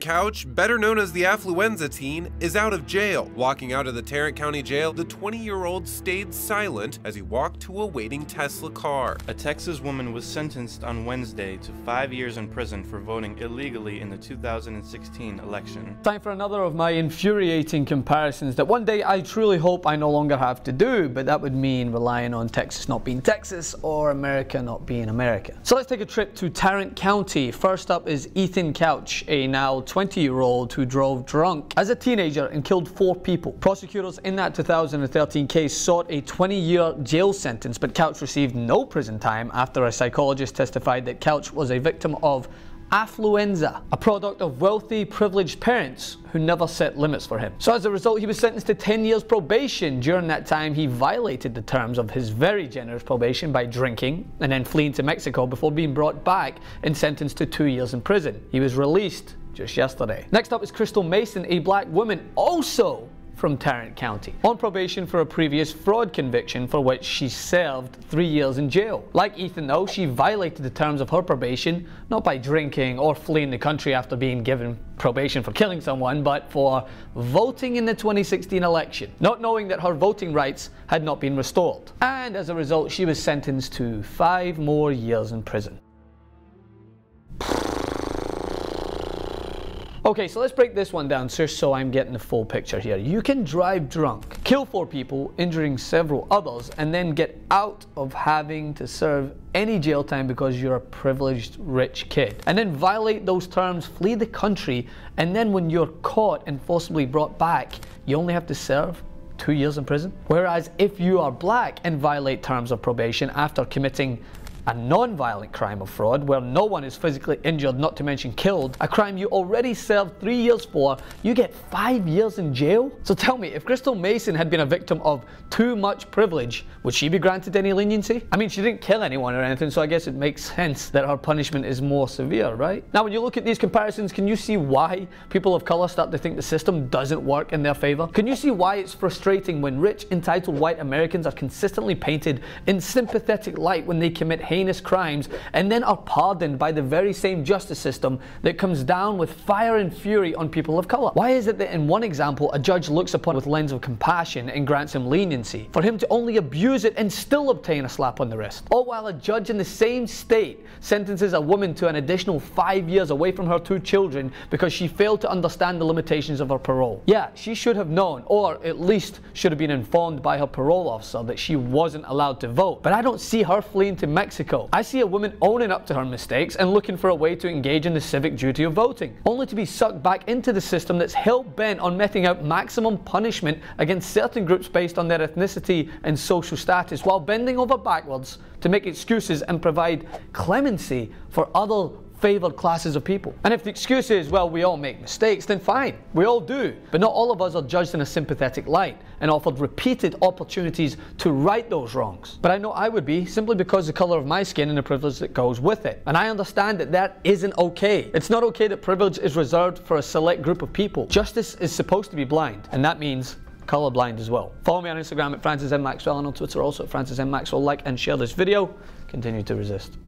Couch, better known as the Affluenza teen, is out of jail. Walking out of the Tarrant County Jail, the 20-year-old stayed silent as he walked to a waiting Tesla car. A Texas woman was sentenced on Wednesday to 5 years in prison for voting illegally in the 2016 election. Time for another of my infuriating comparisons that one day I truly hope I no longer have to do, but that would mean relying on Texas not being Texas or America not being America. So let's take a trip to Tarrant County. First up is Ethan Couch, a now 20-year-old who drove drunk as a teenager and killed 4 people. Prosecutors in that 2013 case sought a 20-year jail sentence, but Couch received no prison time after a psychologist testified that Couch was a victim of Affluenza, a product of wealthy, privileged parents who never set limits for him. So as a result, he was sentenced to 10 years probation. During that time, he violated the terms of his very generous probation by drinking and then fleeing to Mexico before being brought back and sentenced to 2 years in prison. He was released just yesterday. Next up is Crystal Mason, a black woman also from Tarrant County, on probation for a previous fraud conviction for which she served 3 years in jail. Like Ethan though, she violated the terms of her probation, not by drinking or fleeing the country after being given probation for killing someone, but for voting in the 2016 election, not knowing that her voting rights had not been restored. And as a result, she was sentenced to 5 more years in prison. Okay, so let's break this one down just so I'm getting the full picture here. You can drive drunk, kill 4 people, injuring several others, and then get out of having to serve any jail time because you're a privileged rich kid. And then violate those terms, flee the country, and then when you're caught and forcibly brought back, you only have to serve 2 years in prison. Whereas if you are black and violate terms of probation after committing a non-violent crime of fraud where no one is physically injured, not to mention killed, a crime you already served 3 years for, you get 5 years in jail? So tell me, if Crystal Mason had been a victim of too much privilege, would she be granted any leniency? I mean, she didn't kill anyone or anything, so I guess it makes sense that her punishment is more severe, right? Now, when you look at these comparisons, can you see why people of color start to think the system doesn't work in their favor? Can you see why it's frustrating when rich, entitled white Americans are consistently painted in sympathetic light when they commit heinous crimes and then are pardoned by the very same justice system that comes down with fire and fury on people of color? Why is it that in one example a judge looks upon with a lens of compassion and grants him leniency, for him to only abuse it and still obtain a slap on the wrist? Or while a judge in the same state sentences a woman to an additional 5 years away from her 2 children because she failed to understand the limitations of her parole? Yeah, she should have known, or at least should have been informed by her parole officer that she wasn't allowed to vote. But I don't see her fleeing to Mexico. I see a woman owning up to her mistakes and looking for a way to engage in the civic duty of voting, only to be sucked back into the system that's hell-bent on meting out maximum punishment against certain groups based on their ethnicity and social status, while bending over backwards to make excuses and provide clemency for other favored classes of people. And if the excuse is, well, we all make mistakes, then fine, we all do. But not all of us are judged in a sympathetic light and offered repeated opportunities to right those wrongs. But I know I would be, simply because of the color of my skin and the privilege that goes with it. And I understand that that isn't okay. It's not okay that privilege is reserved for a select group of people. Justice is supposed to be blind, and that means colorblind as well. Follow me on Instagram at Francis M. Maxwell and on Twitter also at Francis M. Maxwell. Like and share this video. Continue to resist.